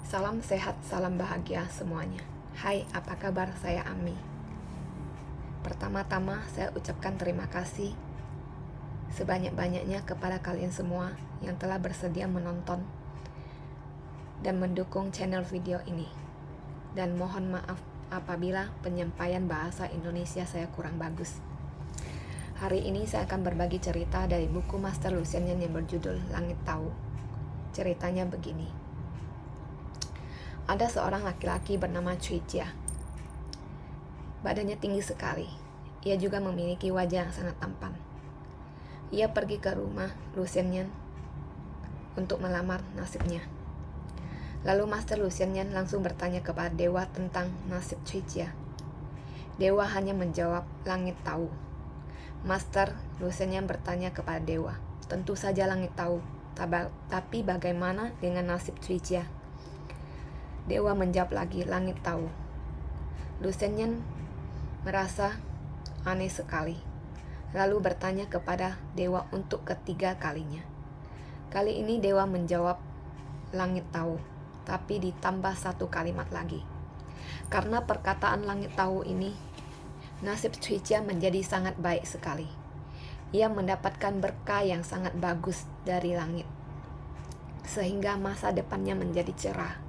Salam sehat, salam bahagia semuanya. Hai, apa kabar? Saya Ami. Pertama-tama saya ucapkan terima kasih sebanyak-banyaknya kepada kalian semua yang telah bersedia menonton dan mendukung channel video ini. Dan mohon maaf apabila penyampaian bahasa Indonesia saya kurang bagus. Hari ini saya akan berbagi cerita dari buku Master Lucian yang berjudul Langit Tahu. Ceritanya begini. Ada seorang laki-laki bernama Cui Jia. Badannya tinggi sekali. Ia juga memiliki wajah yang sangat tampan. Ia pergi ke rumah Lucian Yan untuk melamar nasibnya. Lalu Master Lucian Yan langsung bertanya kepada dewa tentang nasib Cui Jia. Dewa hanya menjawab, langit tahu. Master Lucian Yan bertanya kepada dewa, tentu saja langit tahu, tapi bagaimana dengan nasib Cui Jia? Dewa menjawab lagi, langit tahu. Lucian Yan merasa aneh sekali, lalu bertanya kepada dewa untuk ketiga kalinya. Kali ini dewa menjawab, langit tahu, tapi ditambah satu kalimat lagi. Karena perkataan langit tahu ini, nasib Cui Jia menjadi sangat baik sekali. Ia mendapatkan berkah yang sangat bagus dari langit, sehingga masa depannya menjadi cerah.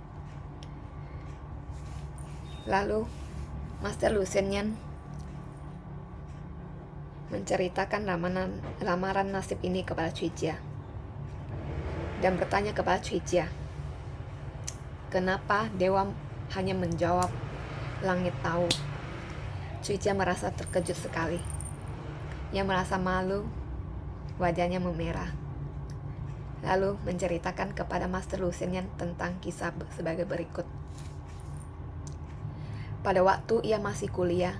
Lalu Master Lucian Yan menceritakan lamaran nasib ini kepada Cui Jia dan bertanya kepada Cui Jia, kenapa dewa hanya menjawab langit tahu? Cui Jia merasa terkejut sekali. Ia merasa malu, wajahnya memerah. Lalu menceritakan kepada Master Lucian Yan tentang kisah sebagai berikut. Pada waktu ia masih kuliah,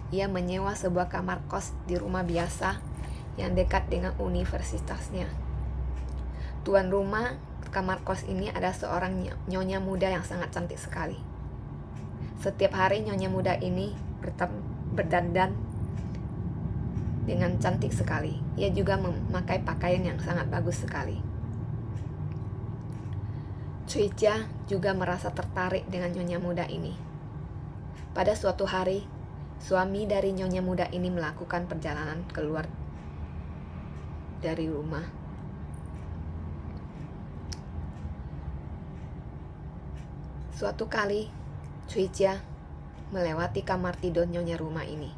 ia menyewa sebuah kamar kos di rumah biasa yang dekat dengan universitasnya. Tuan rumah kamar kos ini adalah seorang nyonya muda yang sangat cantik sekali. Setiap hari nyonya muda ini berdandan dengan cantik sekali. Ia juga memakai pakaian yang sangat bagus sekali. Cui Jia juga merasa tertarik dengan nyonya muda ini. Pada suatu hari, suami dari nyonya muda ini melakukan perjalanan keluar dari rumah. Suatu kali, Cui Jia melewati kamar tidur nyonya rumah ini.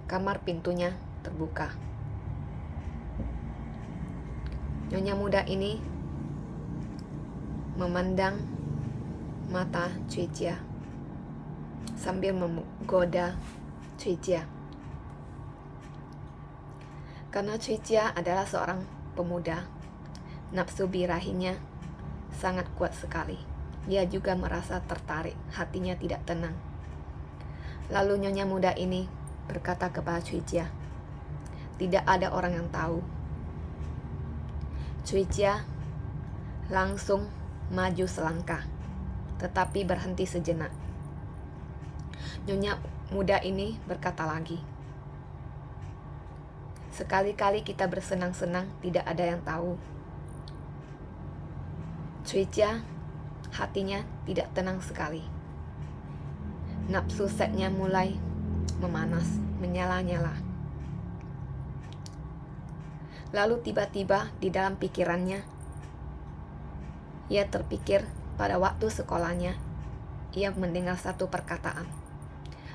Kamar pintunya terbuka. Nyonya muda ini memandang mata Cui Jia sambil menggoda Cui Jia. Karena Cui Jia adalah seorang pemuda, nafsu birahinya sangat kuat sekali. Dia juga merasa tertarik, hatinya tidak tenang. Lalu nyonya muda ini berkata kepada Cui Jia, tidak ada orang yang tahu. Cui Jia langsung maju selangkah, tetapi berhenti sejenak. Nyonya muda ini berkata lagi, sekali-kali kita bersenang-senang tidak ada yang tahu. Cui Jia hatinya tidak tenang sekali. Nafsu seksnya mulai memanas, menyala-nyala. Lalu tiba-tiba di dalam pikirannya, ia terpikir pada waktu sekolahnya, ia mendengar satu perkataan.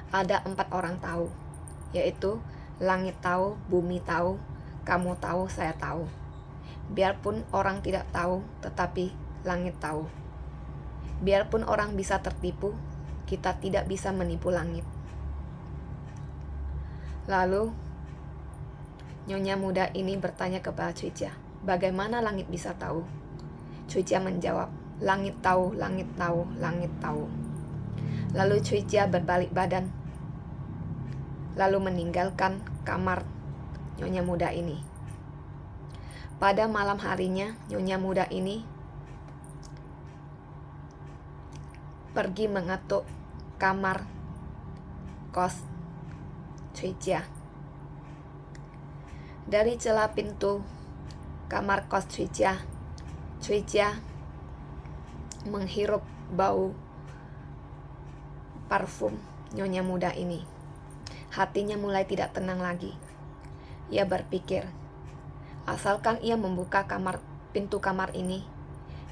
Ada 4 orang tahu, yaitu langit tahu, bumi tahu, kamu tahu, saya tahu. Biarpun orang tidak tahu, tetapi langit tahu. Biarpun orang bisa tertipu, kita tidak bisa menipu langit. Lalu nyonya muda ini bertanya kepada Cui Jia, bagaimana langit bisa tahu? Cui Jia menjawab, langit tahu, langit tahu, langit tahu. Lalu Cui Jia berbalik badan, lalu meninggalkan kamar nyonya muda ini. Pada malam harinya, nyonya muda ini pergi mengetuk kamar kos Cui Jia. Dari celah pintu kamar kos Cui Jia menghirup bau parfum nyonya muda ini. Hatinya mulai tidak tenang lagi. Ia berpikir, asalkan ia membuka pintu kamar ini,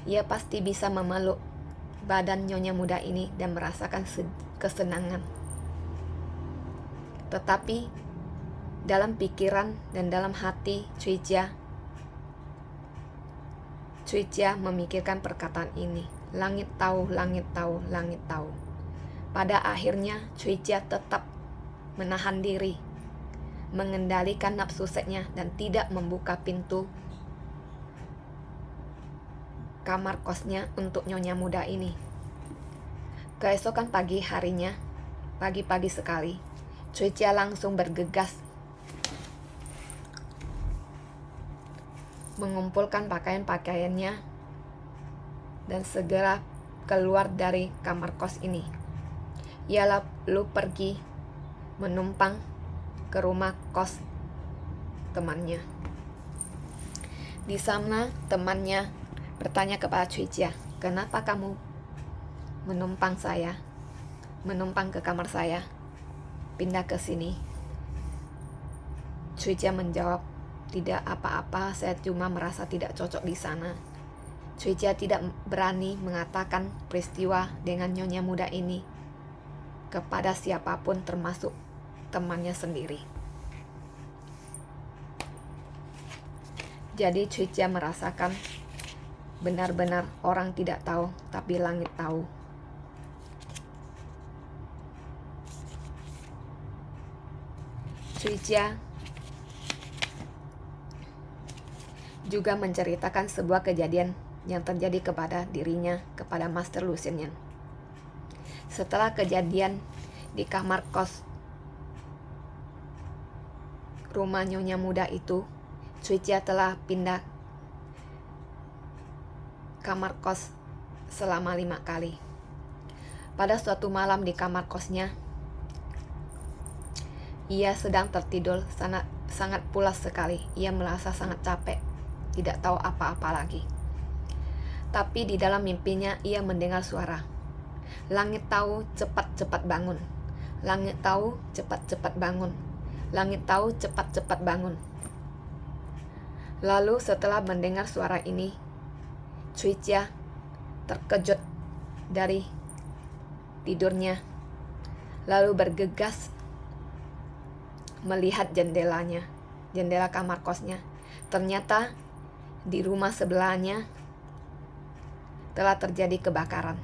ia pasti bisa memeluk badan nyonya muda ini dan merasakan kesenangan. Tetapi dalam pikiran dan dalam hati Cuicia memikirkan perkataan ini. Langit tahu, langit tahu, langit tahu. Pada akhirnya Cuicia tetap menahan diri, mengendalikan nafsu seksnya dan tidak membuka pintu kamar kosnya untuk nyonya muda ini. Keesokan pagi harinya, pagi-pagi sekali, Cuicia langsung bergegas mengumpulkan pakaian-pakaiannya dan segera keluar dari kamar kos ini. Ia lalu pergi menumpang ke rumah kos temannya. Di sana temannya bertanya kepada Cuicia, "Kenapa kamu menumpang ke kamar saya, pindah ke sini?" Cuicia menjawab, "Tidak apa-apa, saya cuma merasa tidak cocok di sana." Cuicia tidak berani mengatakan peristiwa dengan nyonya muda ini kepada siapapun, termasuk temannya sendiri. Jadi Cuicia merasakan benar-benar orang tidak tahu, tapi langit tahu. Cuicia juga menceritakan sebuah kejadian yang terjadi kepada dirinya kepada Master Lucian. Setelah kejadian di kamar kos rumah nyonya muda itu, Cuicia telah pindah kamar kos selama 5 kali. Pada suatu malam di kamar kosnya, ia sedang tertidur sangat pulas sekali. Ia merasa sangat capek, tidak tahu apa-apa lagi. Tapi di dalam mimpinya ia mendengar suara, "Langit tahu, cepat-cepat bangun. Langit tahu, cepat-cepat bangun. Langit tahu, cepat-cepat bangun." Lalu setelah mendengar suara ini, Cuicia terkejut dari tidurnya, lalu bergegas melihat jendela kamar kosnya. Ternyata di rumah sebelahnya telah terjadi kebakaran.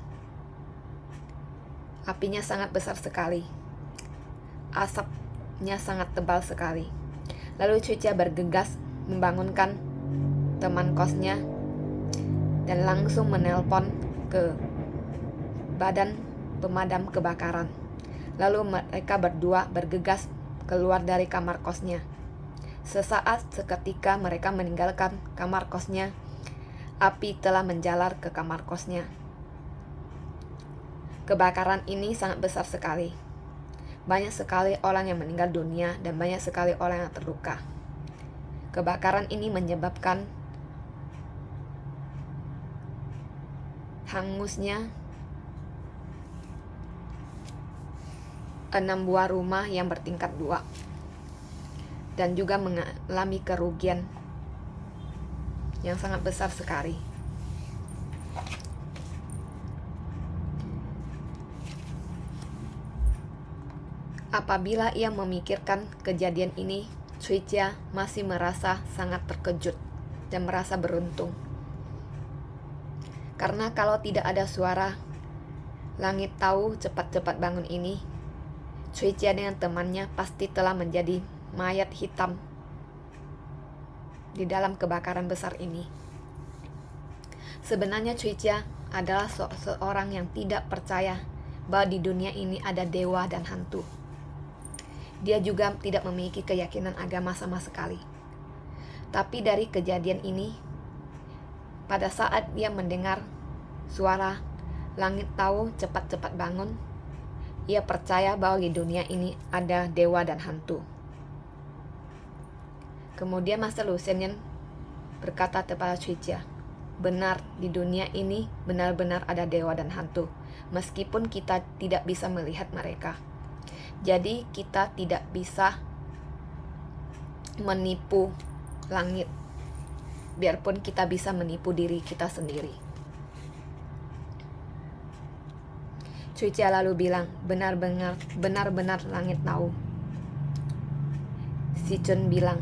Apinya sangat besar sekali. Asapnya sangat tebal sekali. Lalu Cuicia bergegas membangunkan teman kosnya dan langsung menelpon ke badan pemadam kebakaran. Lalu mereka berdua bergegas keluar dari kamar kosnya. Seketika mereka meninggalkan kamar kosnya, api telah menjalar ke kamar kosnya. Kebakaran ini sangat besar sekali. Banyak sekali orang yang meninggal dunia dan banyak sekali orang yang terluka. Kebakaran ini menyebabkan hangusnya 6 buah rumah yang bertingkat 2 dan juga mengalami kerugian yang sangat besar sekali. Apabila ia memikirkan kejadian ini, Cuicia masih merasa sangat terkejut dan merasa beruntung. Karena kalau tidak ada suara "Langit tahu, cepat-cepat bangun" ini, Cuicia dengan temannya pasti telah menjadi mayat hitam di dalam kebakaran besar ini. Sebenarnya Cuicia adalah seorang yang tidak percaya bahwa di dunia ini ada dewa dan hantu. Dia juga tidak memiliki keyakinan agama sama sekali. Tapi dari kejadian ini, pada saat dia mendengar suara "Langit tahu, cepat-cepat bangun", ia percaya bahwa di dunia ini ada dewa dan hantu. Kemudian Master Lucian berkata kepada Cuicia, benar di dunia ini benar-benar ada dewa dan hantu, meskipun kita tidak bisa melihat mereka. Jadi kita tidak bisa menipu langit, biarpun kita bisa menipu diri kita sendiri. Cuica lalu bilang, benar-benar langit tahu. Si Chun bilang,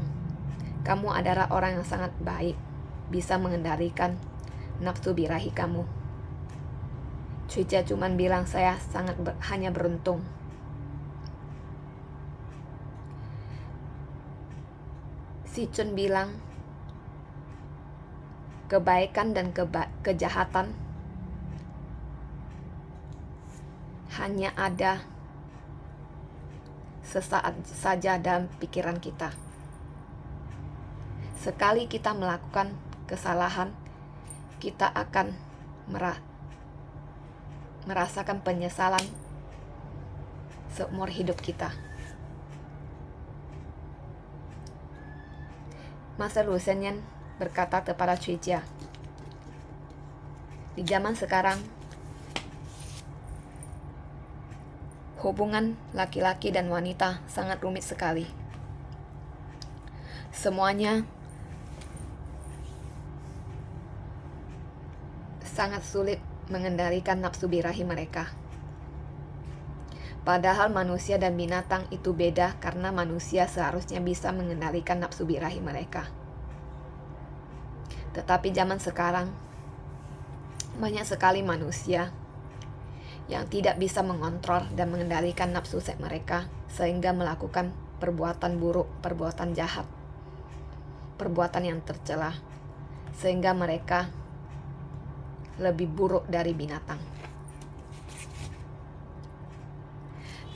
kamu adalah orang yang sangat baik, bisa mengendalikan nafsu birahi kamu. Cuica cuman bilang, saya hanya beruntung. Si Chun bilang, kebaikan dan kejahatan hanya ada sesaat saja dalam pikiran kita. Sekali kita melakukan kesalahan, kita akan merasakan penyesalan seumur hidup kita. Master Lu Shengyan berkata kepada Cuica, di zaman sekarang, hubungan laki-laki dan wanita sangat rumit sekali. Semuanya sangat sulit mengendalikan nafsu birahi mereka. Padahal manusia dan binatang itu beda karena manusia seharusnya bisa mengendalikan nafsu birahi mereka. Tetapi zaman sekarang, banyak sekali manusia yang tidak bisa mengontrol dan mengendalikan nafsu seks mereka, sehingga melakukan perbuatan buruk, perbuatan jahat, perbuatan yang tercela, sehingga mereka lebih buruk dari binatang.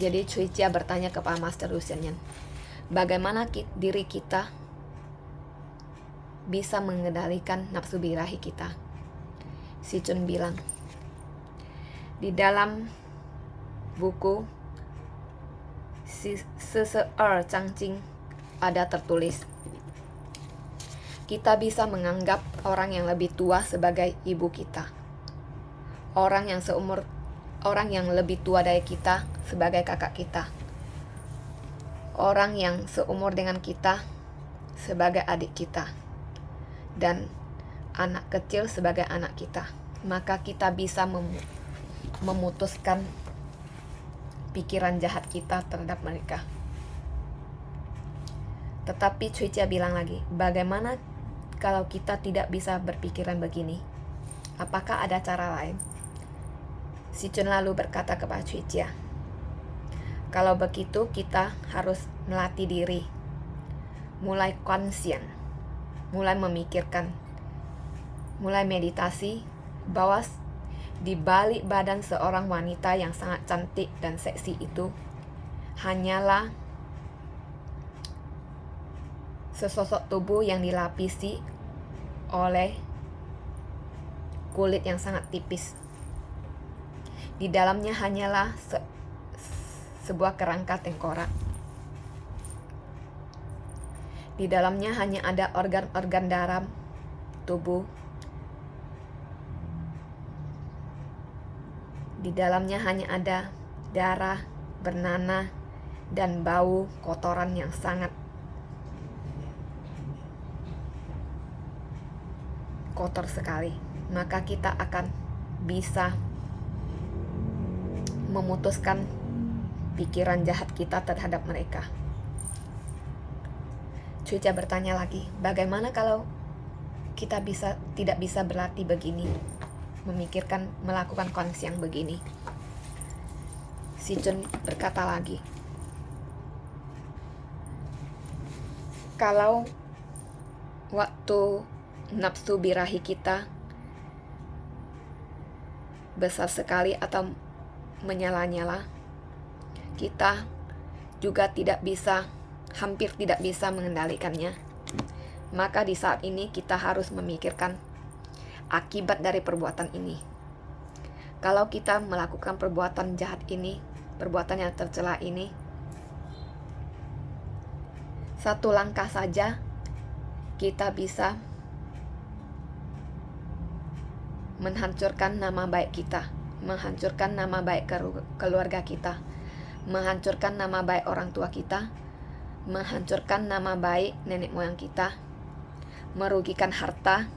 Jadi Cuica bertanya kepada Master Lu Shengyan, bagaimana diri kita bisa mengendalikan nafsu birahi kita? Si Chun bilang, di dalam buku Seseer Changqing ada tertulis, kita bisa menganggap orang yang lebih tua sebagai ibu kita, orang yang lebih tua dari kita sebagai kakak kita, orang yang seumur dengan kita sebagai adik kita, dan anak kecil sebagai anak kita. Maka kita bisa memutuskan pikiran jahat kita terhadap mereka. Tetapi Cuica bilang lagi, bagaimana kalau kita tidak bisa berpikiran begini? Apakah ada cara lain? Si Chun lalu berkata kepada Cuica, kalau begitu kita harus melatih diri, mulai konsien, mulai memikirkan, mulai meditasi bahwa di balik badan seorang wanita yang sangat cantik dan seksi itu hanyalah sesosok tubuh yang dilapisi oleh kulit yang sangat tipis. Di dalamnya hanyalah sebuah kerangka tengkorak. Di dalamnya hanya ada organ-organ dalam tubuh. Di dalamnya hanya ada darah, bernanah, dan bau kotoran yang sangat kotor sekali. Maka kita akan bisa memutuskan pikiran jahat kita terhadap mereka. Cuica bertanya lagi, bagaimana kalau kita tidak bisa berlatih begini, memikirkan, melakukan konsep yang begini? Si Chun berkata lagi, kalau waktu nafsu birahi kita besar sekali atau menyala-nyala, kita juga hampir tidak bisa mengendalikannya. Maka di saat ini kita harus memikirkan akibat dari perbuatan ini. Kalau kita melakukan perbuatan jahat ini, perbuatan yang tercela ini, satu langkah saja kita bisa menghancurkan nama baik kita, menghancurkan nama baik keluarga kita, menghancurkan nama baik orang tua kita, menghancurkan nama baik nenek moyang kita, merugikan harta,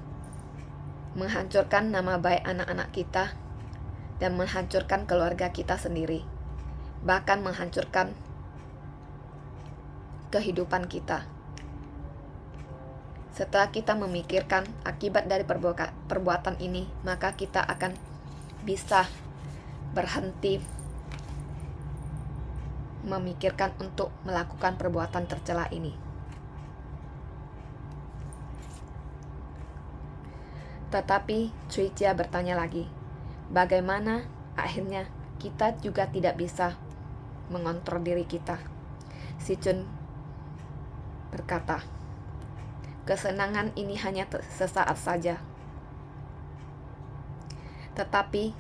menghancurkan nama baik anak-anak kita, dan menghancurkan keluarga kita sendiri, bahkan menghancurkan kehidupan kita. Setelah kita memikirkan akibat dari perbuatan ini, maka kita akan bisa berhenti memikirkan untuk melakukan perbuatan tercela ini. Tetapi Cui Jia bertanya lagi, bagaimana akhirnya kita juga tidak bisa mengontrol diri kita? Si Chun berkata, kesenangan ini hanya sesaat saja, tetapi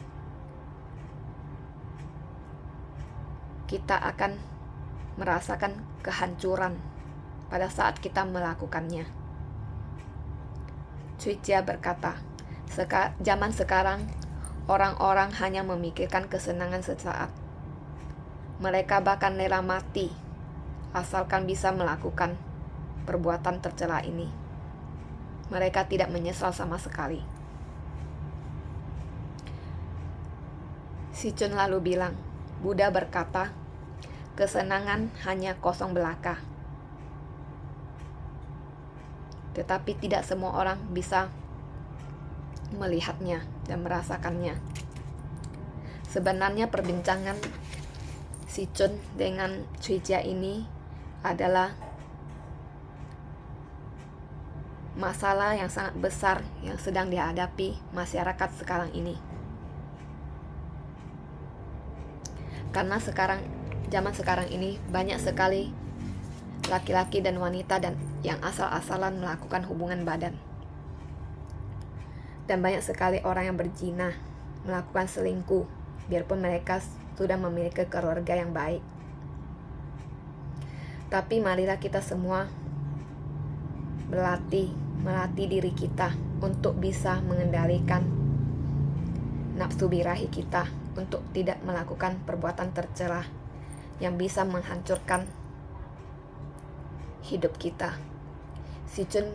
kita akan merasakan kehancuran pada saat kita melakukannya. Cui Jia berkata, zaman sekarang orang-orang hanya memikirkan kesenangan sesaat. Mereka bahkan rela mati asalkan bisa melakukan perbuatan tercela ini. Mereka tidak menyesal sama sekali. Si Chun lalu bilang, Buddha berkata, kesenangan hanya kosong belaka. Tetapi tidak semua orang bisa melihatnya dan merasakannya. Sebenarnya perbincangan si Chun dengan Cui Jia ini adalah masalah yang sangat besar yang sedang dihadapi masyarakat sekarang ini. Karena zaman sekarang ini banyak sekali laki-laki dan wanita yang asal-asalan melakukan hubungan badan. Dan banyak sekali orang yang berzina, melakukan selingkuh, biarpun mereka sudah memiliki keluarga yang baik. Tapi marilah kita semua melatih diri kita untuk bisa mengendalikan nafsu birahi kita, untuk tidak melakukan perbuatan tercela yang bisa menghancurkan hidup kita. Si Chun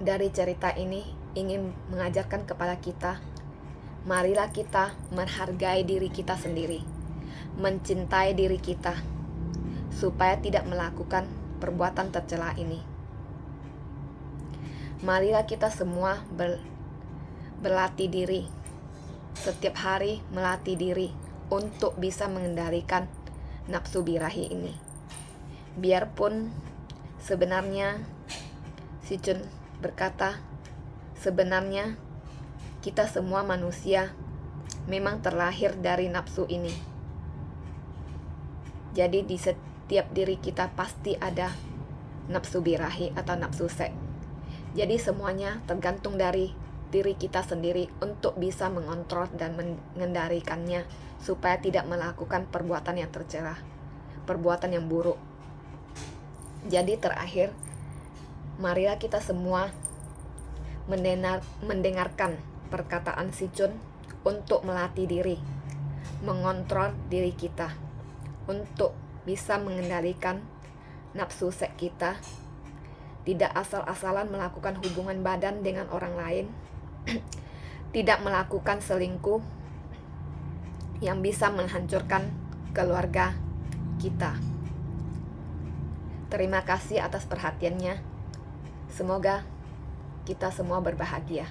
dari cerita ini ingin mengajarkan kepada kita, marilah kita menghargai diri kita sendiri, mencintai diri kita, supaya tidak melakukan perbuatan tercela ini. Marilah kita semua berlatih diri, setiap hari melatih diri untuk bisa mengendalikan nafsu birahi ini. Biarpun sebenarnya si Chun berkata, sebenarnya kita semua manusia memang terlahir dari nafsu ini. Jadi di setiap diri kita pasti ada nafsu birahi atau nafsu seks. Jadi semuanya tergantung dari diri kita sendiri untuk bisa mengontrol dan mengendalikannya supaya tidak melakukan perbuatan yang tercela, perbuatan yang buruk. Jadi terakhir, marilah kita semua mendengarkan perkataan si Chun untuk melatih diri, mengontrol diri kita, untuk bisa mengendalikan nafsu seks kita, tidak asal-asalan melakukan hubungan badan dengan orang lain, tidak melakukan selingkuh yang bisa menghancurkan keluarga kita. Terima kasih atas perhatiannya. Semoga kita semua berbahagia.